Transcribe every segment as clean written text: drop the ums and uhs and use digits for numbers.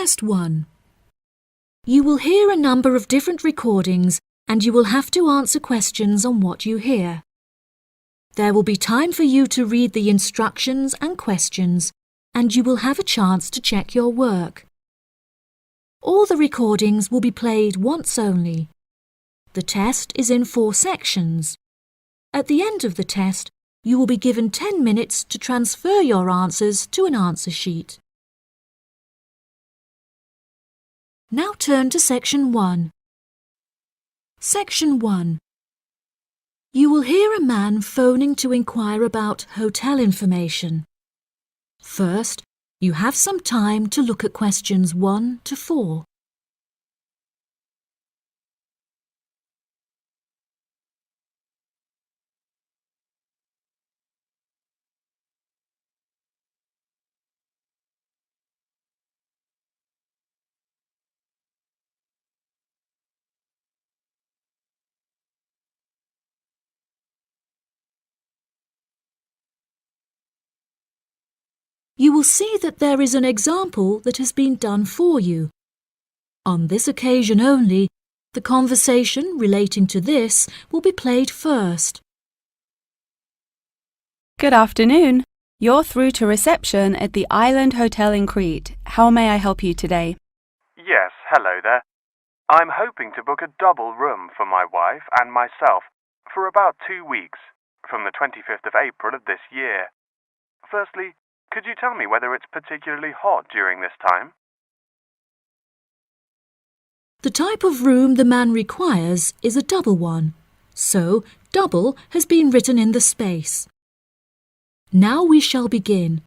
Test 1. You will hear a number of different recordings and you will have to answer questions on what you hear. There will be time for you to read the instructions and questions, and you will have a chance to check your work. All the recordings will be played once only. The test is in 4 sections. At the end of the test, you will be given 10 minutes to transfer your answers to an answer sheet. Now turn to Section 1. Section 1. You will hear a man phoning to inquire about hotel information. First, you have some time to look at questions 1 to 4. You will see that there is an example that has been done for you. On this occasion only, the conversation relating to this will be played first. Good afternoon. You're through to reception at the Island Hotel in Crete. How may I help you today? Yes, hello there. I'm hoping to book a double room for my wife and myself for about 2 weeks, from the 25th of April of this year. Firstly, could you tell me whether it's particularly hot during this time? The type of room the man requires is a double one, so double has been written in the space. Now we shall begin.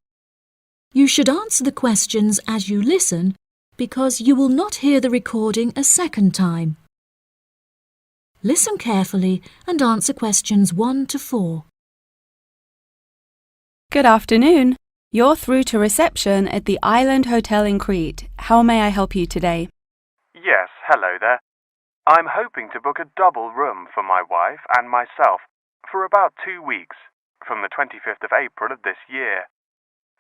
You should answer the questions as you listen because you will not hear the recording a second time. Listen carefully and answer questions 1 to 4. Good afternoon. You're through to reception at the Island Hotel in Crete. How may I help you today? Yes, hello there. I'm hoping to book a double room for my wife and myself for about 2 weeks, from the 25th of April of this year.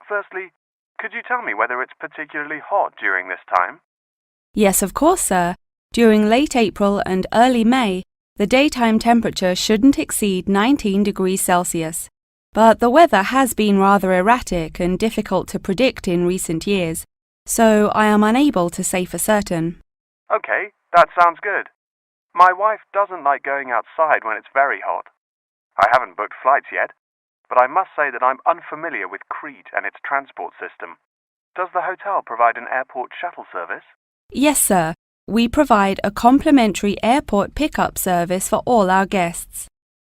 Firstly, could you tell me whether it's particularly hot during this time? Yes, of course, sir. During late April and early May, the daytime temperature shouldn't exceed 19 degrees Celsius. But the weather has been rather erratic and difficult to predict in recent years, so I am unable to say for certain. Okay, that sounds good. My wife doesn't like going outside when it's very hot. I haven't booked flights yet, but I must say that I'm unfamiliar with Crete and its transport system. Does the hotel provide an airport shuttle service? Yes, sir. We provide a complimentary airport pickup service for all our guests.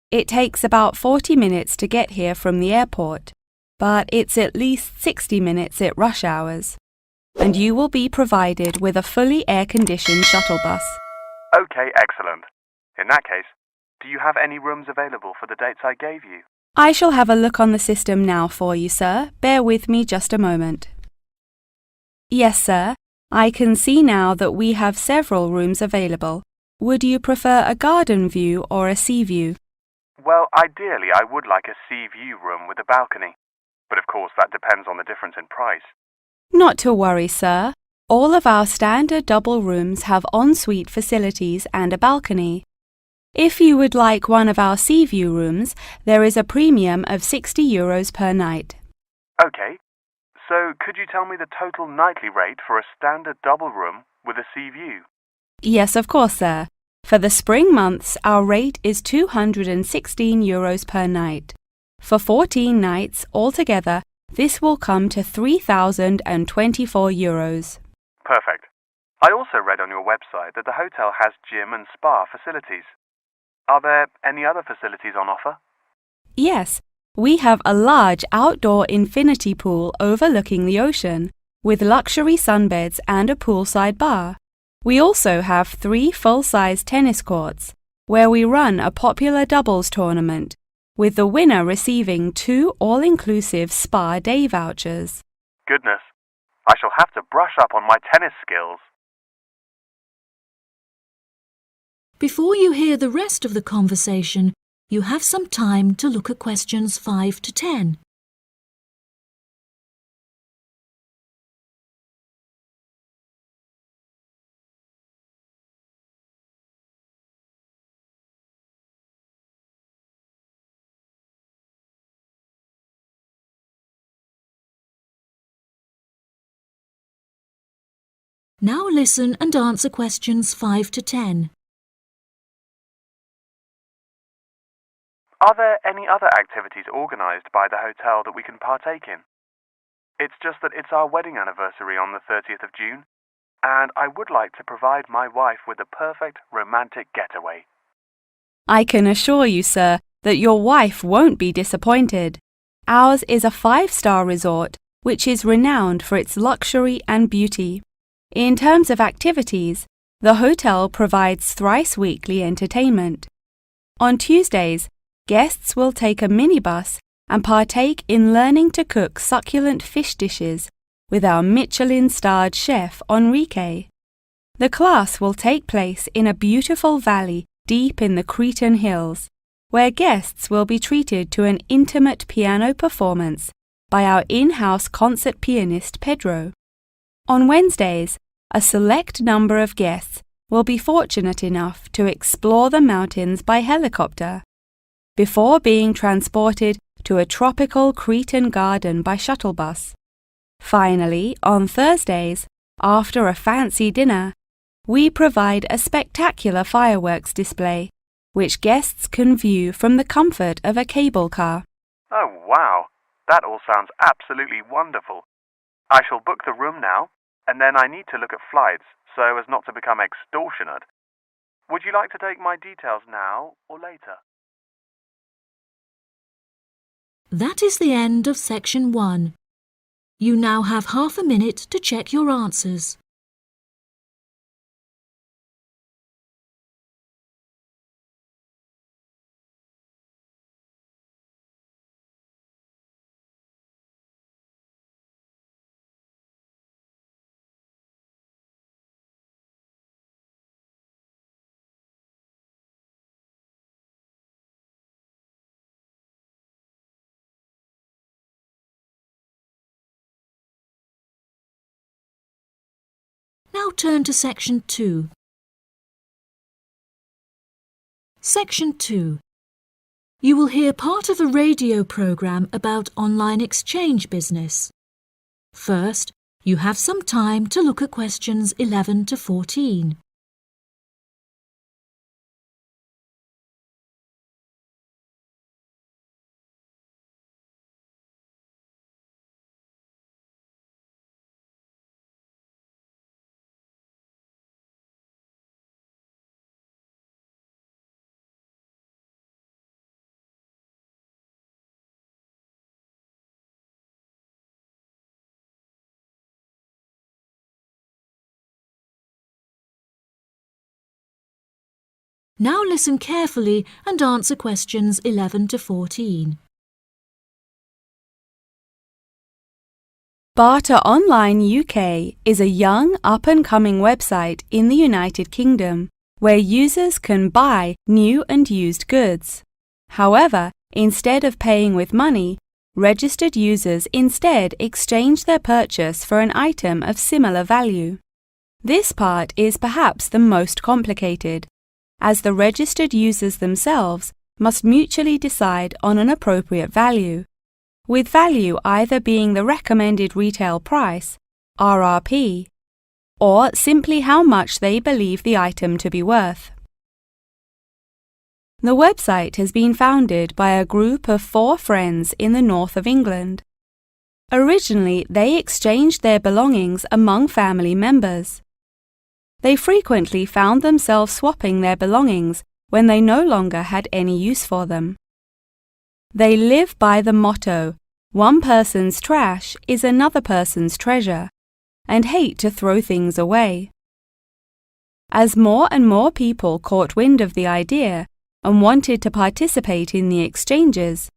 It takes about 40 minutes to get here from the airport, but it's at least 60 minutes at rush hours. And you will be provided with a fully air-conditioned shuttle bus. Okay, excellent. In that case, do you have any rooms available for the dates I gave you? I shall have a look on the system now for you, sir. Bear with me just a moment. Yes, sir. I can see now that we have several rooms available. Would you prefer a garden view or a sea view? Well, ideally I would like a sea view room with a balcony, but of course that depends on the difference in price. Not to worry, sir. All of our standard double rooms have ensuite facilities and a balcony. If you would like one of our sea view rooms, there is a premium of €60 per night. Okay, so could you tell me the total nightly rate for a standard double room with a sea view? Yes, of course, sir. For the spring months, our rate is €216 per night. For 14 nights altogether, this will come to €3,024. Perfect. I also read on your website that the hotel has gym and spa facilities. Are there any other facilities on offer? Yes, we have a large outdoor infinity pool overlooking the ocean, with luxury sunbeds and a poolside bar. We also have 3 full-size tennis courts, where we run a popular doubles tournament, with the winner receiving 2 all-inclusive spa day vouchers. Goodness, I shall have to brush up on my tennis skills. Before you hear the rest of the conversation, you have some time to look at questions 5 to 10. Now listen and answer questions 5 to 10. Are there any other activities organised by the hotel that we can partake in? It's just that it's our wedding anniversary on the 30th of June, and I would like to provide my wife with a perfect romantic getaway. I can assure you, sir, that your wife won't be disappointed. Ours is a 5-star resort, which is renowned for its luxury and beauty. In terms of activities, the hotel provides thrice-weekly entertainment. On Tuesdays, guests will take a minibus and partake in learning to cook succulent fish dishes with our Michelin-starred chef Enrique. The class will take place in a beautiful valley deep in the Cretan hills, where guests will be treated to an intimate piano performance by our in-house concert pianist Pedro. On Wednesdays, a select number of guests will be fortunate enough to explore the mountains by helicopter, before being transported to a tropical Cretan garden by shuttle bus. Finally, on Thursdays, after a fancy dinner, we provide a spectacular fireworks display, which guests can view from the comfort of a cable car. Oh, wow! That all sounds absolutely wonderful. I shall book the room now, and then I need to look at flights so as not to become extortionate. Would you like to take my details now or later? That is the end of section 1. You now have half a minute to check your answers. Now turn to section 2. Section 2. You will hear part of a radio program about online exchange business. First, you have some time to look at questions 11 to 14. Now listen carefully and answer questions 11 to 14. Barter Online UK is a young, up-and-coming website in the United Kingdom where users can buy new and used goods. However, instead of paying with money, registered users instead exchange their purchase for an item of similar value. This part is perhaps the most complicated, as the registered users themselves must mutually decide on an appropriate value, with value either being the recommended retail price, RRP, or simply how much they believe the item to be worth. The website has been founded by a group of 4 friends in the north of England. Originally, they exchanged their belongings among family members. They frequently found themselves swapping their belongings when they no longer had any use for them. They live by the motto, "One person's trash is another person's treasure," and hate to throw things away. As more and more people caught wind of the idea and wanted to participate in the exchanges,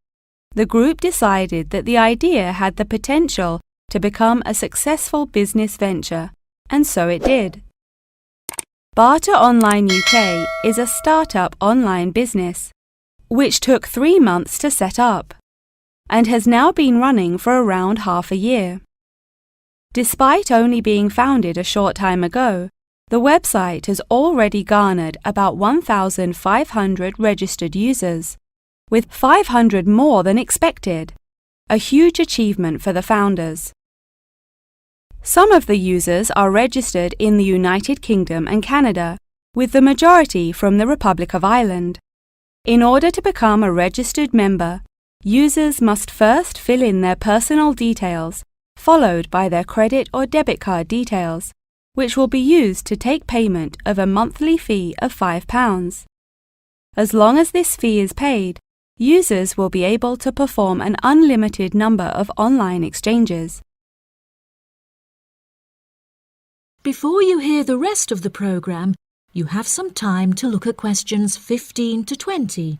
the group decided that the idea had the potential to become a successful business venture, and so it did. Barter Online UK is a startup online business, which took 3 months to set up, and has now been running for around half a year. Despite only being founded a short time ago, the website has already garnered about 1,500 registered users, with 500 more than expected, a huge achievement for the founders. Some of the users are registered in the United Kingdom and Canada, with the majority from the Republic of Ireland. In order to become a registered member, users must first fill in their personal details, followed by their credit or debit card details, which will be used to take payment of a monthly fee of £5. As long as this fee is paid, users will be able to perform an unlimited number of online exchanges. Before you hear the rest of the programme, you have some time to look at questions 15 to 20.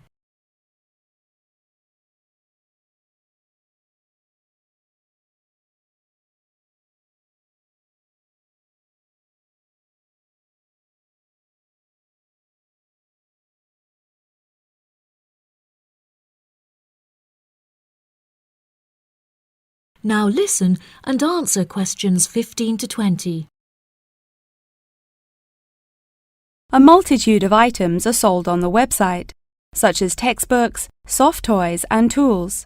Now listen and answer questions 15 to 20. A multitude of items are sold on the website, such as textbooks, soft toys and tools.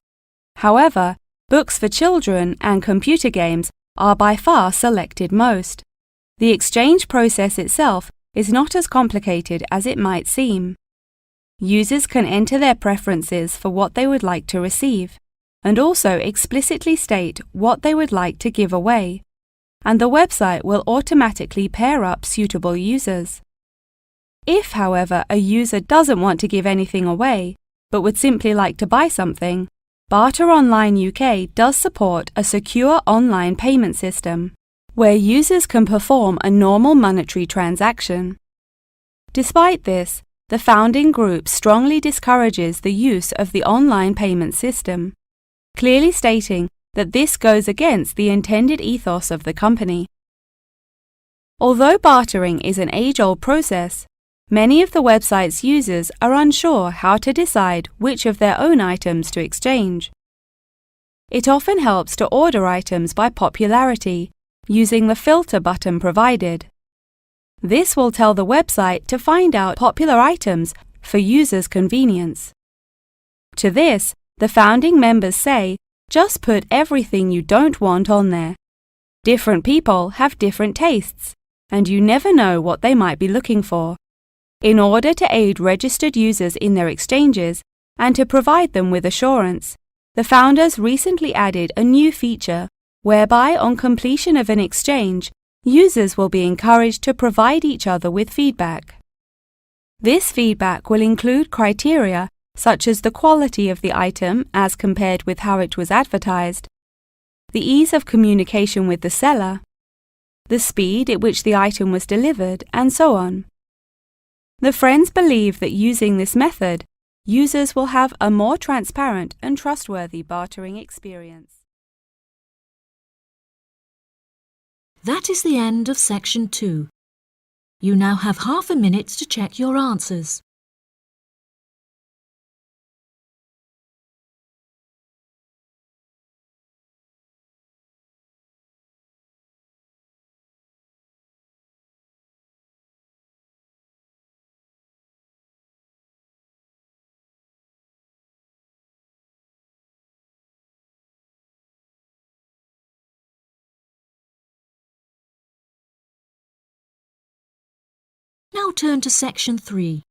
However, books for children and computer games are by far selected most. The exchange process itself is not as complicated as it might seem. Users can enter their preferences for what they would like to receive, and also explicitly state what they would like to give away, and the website will automatically pair up suitable users. If, however, a user doesn't want to give anything away, but would simply like to buy something, Barter Online UK does support a secure online payment system, where users can perform a normal monetary transaction. Despite this, the founding group strongly discourages the use of the online payment system, clearly stating that this goes against the intended ethos of the company. Although bartering is an age-old process, many of the website's users are unsure how to decide which of their own items to exchange. It often helps to order items by popularity using the filter button provided. This will tell the website to find out popular items for users' convenience. To this, the founding members say, just put everything you don't want on there. Different people have different tastes, and you never know what they might be looking for. In order to aid registered users in their exchanges and to provide them with assurance, the founders recently added a new feature whereby on completion of an exchange, users will be encouraged to provide each other with feedback. This feedback will include criteria such as the quality of the item as compared with how it was advertised, the ease of communication with the seller, the speed at which the item was delivered, and so on. The friends believe that using this method, users will have a more transparent and trustworthy bartering experience. That is the end of section 2. You now have half a minute to check your answers. Now turn to section 3.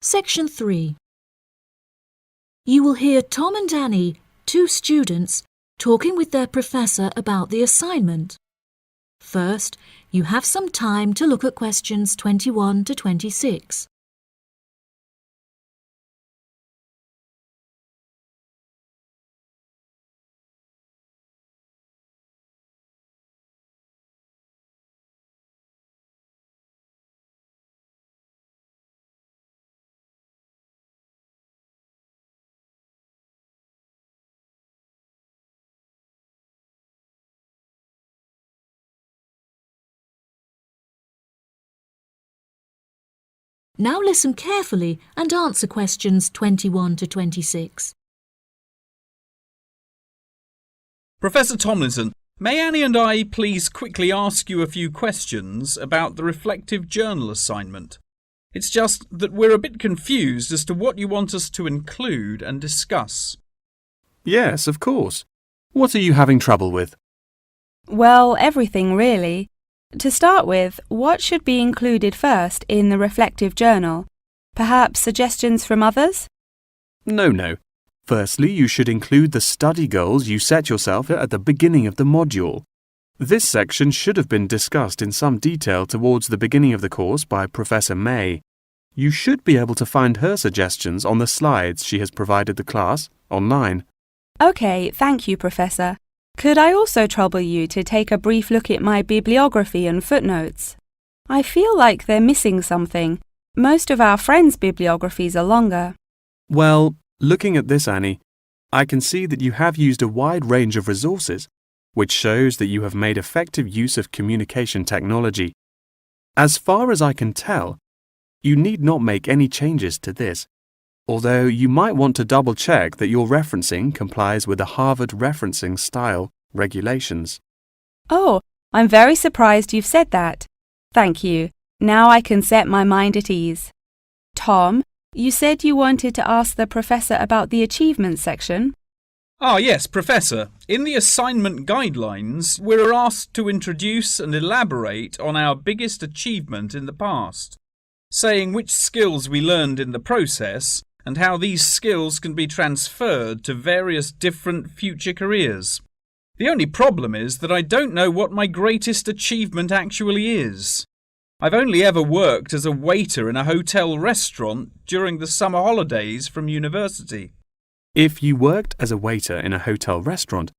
Section 3. You will hear Tom and Annie, two students, talking with their professor about the assignment. First, you have some time to look at questions 21 to 26. Now listen carefully and answer questions 21 to 26. Professor Tomlinson, may Annie and I please quickly ask you a few questions about the reflective journal assignment? It's just that we're a bit confused as to what you want us to include and discuss. Yes, of course. What are you having trouble with? Well, everything really. To start with, what should be included first in the reflective journal? Perhaps suggestions from others? No. Firstly, you should include the study goals you set yourself at the beginning of the module. This section should have been discussed in some detail towards the beginning of the course by Professor May. You should be able to find her suggestions on the slides she has provided the class online. Okay, thank you, Professor. Could I also trouble you to take a brief look at my bibliography and footnotes? I feel like they're missing something. Most of our friends' bibliographies are longer. Well, looking at this, Annie, I can see that you have used a wide range of resources, which shows that you have made effective use of communication technology. As far as I can tell, you need not make any changes to this, although you might want to double-check that your referencing complies with the Harvard Referencing Style regulations. Oh, I'm very surprised you've said that. Thank you. Now I can set my mind at ease. Tom, you said you wanted to ask the professor about the achievements section. Yes, Professor. In the assignment guidelines, we're asked to introduce and elaborate on our biggest achievement in the past, saying which skills we learned in the process and how these skills can be transferred to various different future careers. The only problem is that I don't know what my greatest achievement actually is. I've only ever worked as a waiter in a hotel restaurant during the summer holidays from university. If you worked as a waiter in a hotel restaurant,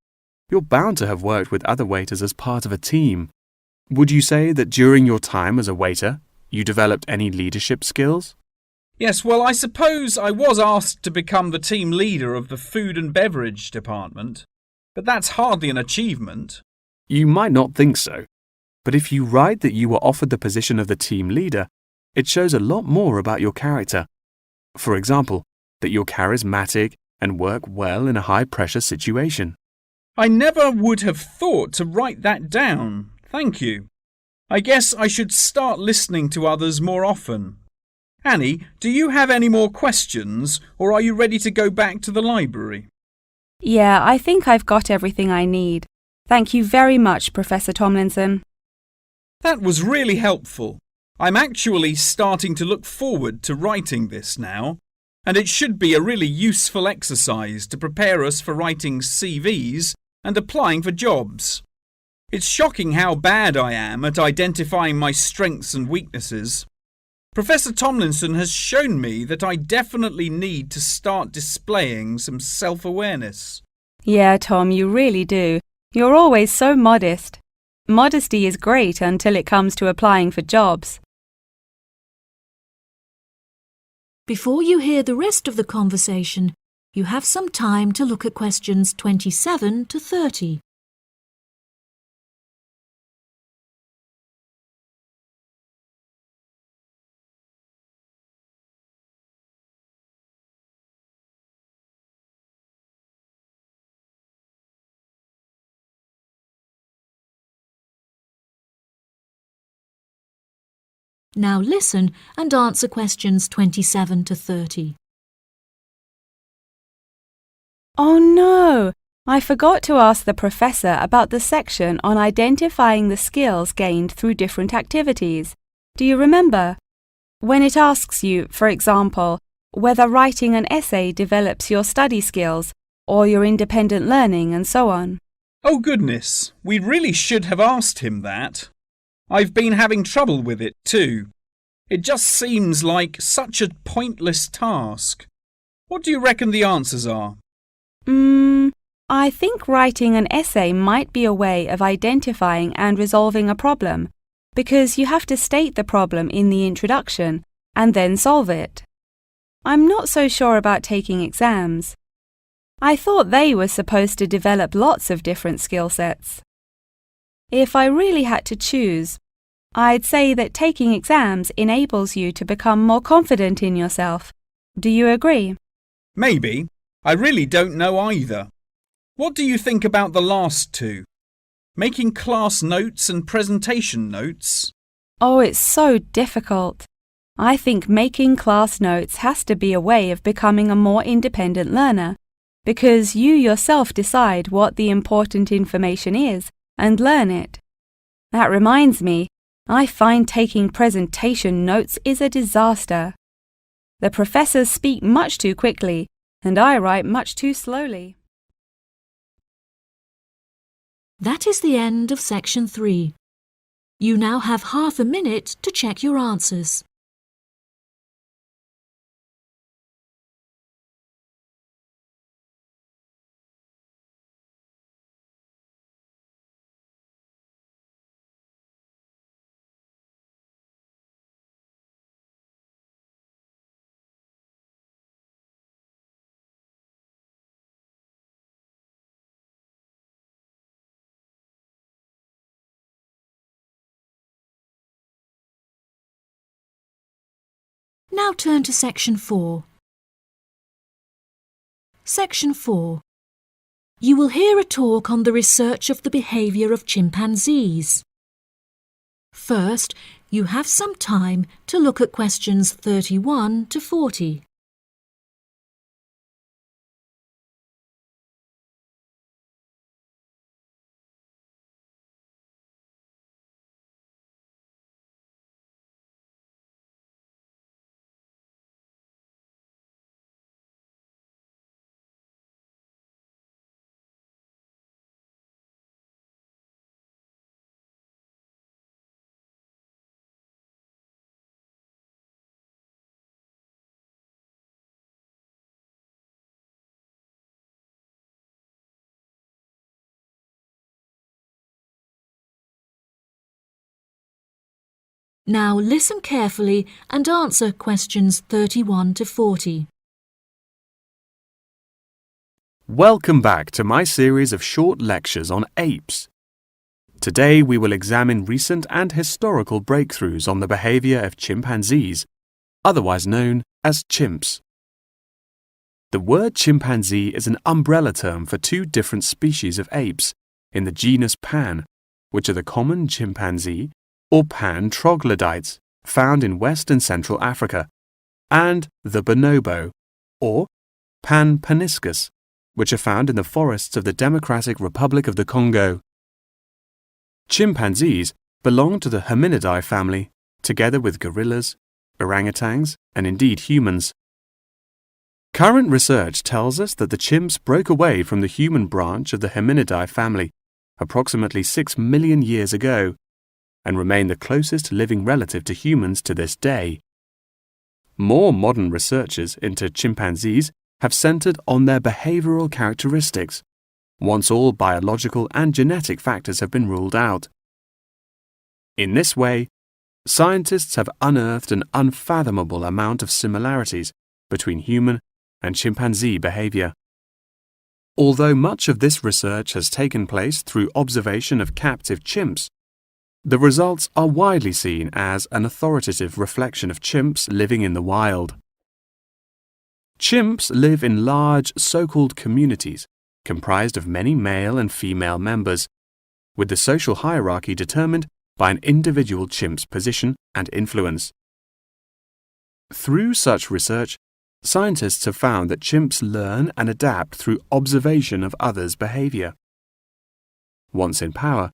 you're bound to have worked with other waiters as part of a team. Would you say that during your time as a waiter, you developed any leadership skills? Yes, well, I suppose I was asked to become the team leader of the food and beverage department, but that's hardly an achievement. You might not think so, but if you write that you were offered the position of the team leader, it shows a lot more about your character. For example, that you're charismatic and work well in a high-pressure situation. I never would have thought to write that down. Thank you. I guess I should start listening to others more often. Annie, do you have any more questions, or are you ready to go back to the library? Yeah, I think I've got everything I need. Thank you very much, Professor Tomlinson. That was really helpful. I'm actually starting to look forward to writing this now, and it should be a really useful exercise to prepare us for writing CVs and applying for jobs. It's shocking how bad I am at identifying my strengths and weaknesses. Professor Tomlinson has shown me that I definitely need to start displaying some self-awareness. Yeah, Tom, you really do. You're always so modest. Modesty is great until it comes to applying for jobs. Before you hear the rest of the conversation, you have some time to look at questions 27 to 30. Now listen and answer questions 27 to 30. Oh no! I forgot to ask the professor about the section on identifying the skills gained through different activities. Do you remember? When it asks you, for example, whether writing an essay develops your study skills or your independent learning and so on. Oh goodness, we really should have asked him that. I've been having trouble with it too. It just seems like such a pointless task. What do you reckon the answers are? I think writing an essay might be a way of identifying and resolving a problem, because you have to state the problem in the introduction and then solve it. I'm not so sure about taking exams. I thought they were supposed to develop lots of different skill sets. If I really had to choose, I'd say that taking exams enables you to become more confident in yourself. Do you agree? Maybe. I really don't know either. What do you think about the last two? Making class notes and presentation notes? Oh, it's so difficult. I think making class notes has to be a way of becoming a more independent learner, because you yourself decide what the important information is and learn it. That reminds me, I find taking presentation notes is a disaster. The professors speak much too quickly, and I write much too slowly. That is the end of section 3. You now have half a minute to check your answers. Now turn to section 4. Section 4. You will hear a talk on the research of the behaviour of chimpanzees. First, you have some time to look at questions 31 to 40. Now listen carefully and answer questions 31 to 40. Welcome back to my series of short lectures on apes. Today we will examine recent and historical breakthroughs on the behavior of chimpanzees, otherwise known as chimps. The word chimpanzee is an umbrella term for two different species of apes in the genus Pan, which are the common chimpanzee or Pan troglodytes found in West and Central Africa, and the bonobo or Pan paniscus, which are found in the forests of the Democratic Republic of the Congo. Chimpanzees belong to the hominidae family, together with gorillas, orangutans, and indeed humans. Current research tells us that the chimps broke away from the human branch of the hominidae family approximately 6 million years ago and remain the closest living relative to humans to this day. More modern researches into chimpanzees have centered on their behavioral characteristics, once all biological and genetic factors have been ruled out. In this way, scientists have unearthed an unfathomable amount of similarities between human and chimpanzee behavior. Although much of this research has taken place through observation of captive chimps, the results are widely seen as an authoritative reflection of chimps living in the wild. Chimps live in large so-called communities comprised of many male and female members, with the social hierarchy determined by an individual chimp's position and influence. Through such research, scientists have found that chimps learn and adapt through observation of others' behavior. Once in power,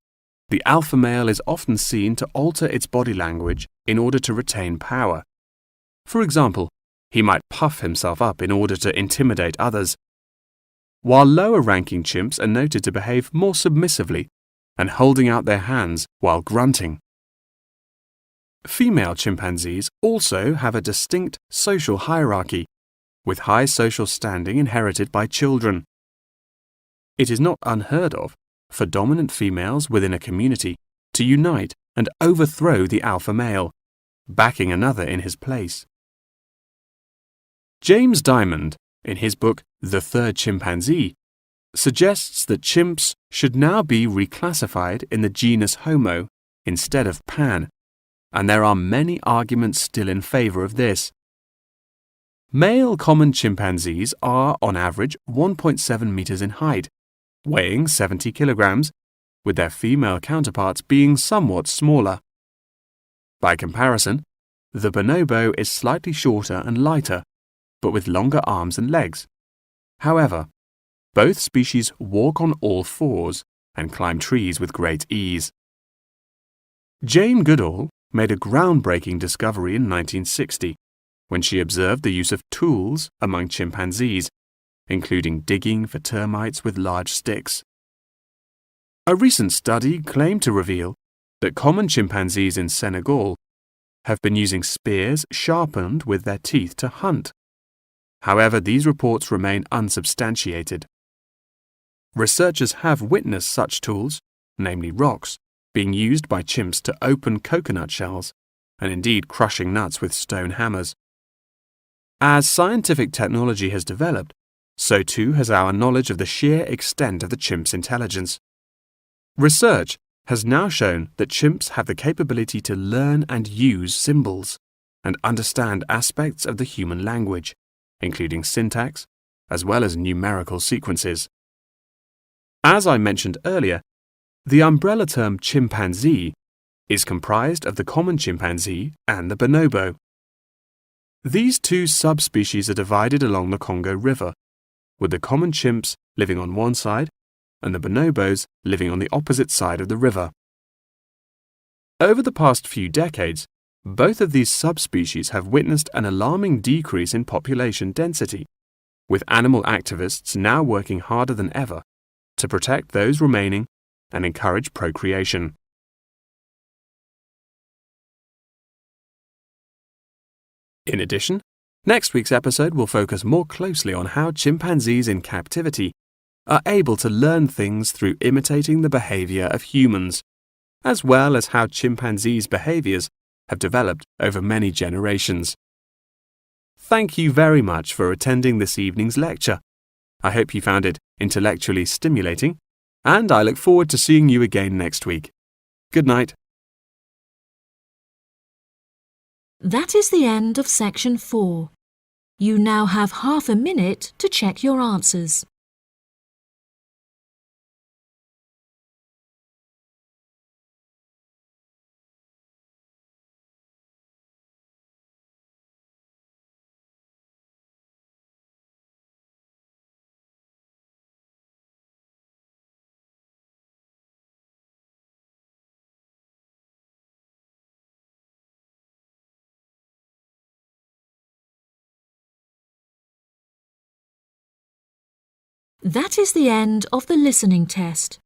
the alpha male is often seen to alter its body language in order to retain power. For example, he might puff himself up in order to intimidate others, while lower-ranking chimps are noted to behave more submissively and holding out their hands while grunting. Female chimpanzees also have a distinct social hierarchy, with high social standing inherited by children. It is not unheard of for dominant females within a community to unite and overthrow the alpha male, backing another in his place. James Diamond, in his book The Third Chimpanzee, suggests that chimps should now be reclassified in the genus Homo instead of Pan, and there are many arguments still in favor of this. Male common chimpanzees are, on average, 1.7 meters in height, weighing 70 kilograms, with their female counterparts being somewhat smaller. By comparison, the bonobo is slightly shorter and lighter, but with longer arms and legs. However, both species walk on all fours and climb trees with great ease. Jane Goodall made a groundbreaking discovery in 1960 when she observed the use of tools among chimpanzees, including digging for termites with large sticks. A recent study claimed to reveal that common chimpanzees in Senegal have been using spears sharpened with their teeth to hunt. However, these reports remain unsubstantiated. Researchers have witnessed such tools, namely rocks, being used by chimps to open coconut shells, and indeed crushing nuts with stone hammers. As scientific technology has developed, so too has our knowledge of the sheer extent of the chimp's intelligence. Research has now shown that chimps have the capability to learn and use symbols and understand aspects of the human language, including syntax, as well as numerical sequences. As I mentioned earlier, the umbrella term chimpanzee is comprised of the common chimpanzee and the bonobo. These two subspecies are divided along the Congo River, with the common chimps living on one side and the bonobos living on the opposite side of the river. Over the past few decades, both of these subspecies have witnessed an alarming decrease in population density, with animal activists now working harder than ever to protect those remaining and encourage procreation. In addition, next week's episode will focus more closely on how chimpanzees in captivity are able to learn things through imitating the behavior of humans, as well as how chimpanzees' behaviors have developed over many generations. Thank you very much for attending this evening's lecture. I hope you found it intellectually stimulating, and I look forward to seeing you again next week. Good night. That is the end of section 4. You now have half a minute to check your answers. That is the end of the listening test.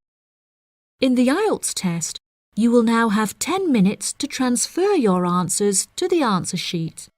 In the IELTS test, you will now have 10 minutes to transfer your answers to the answer sheet.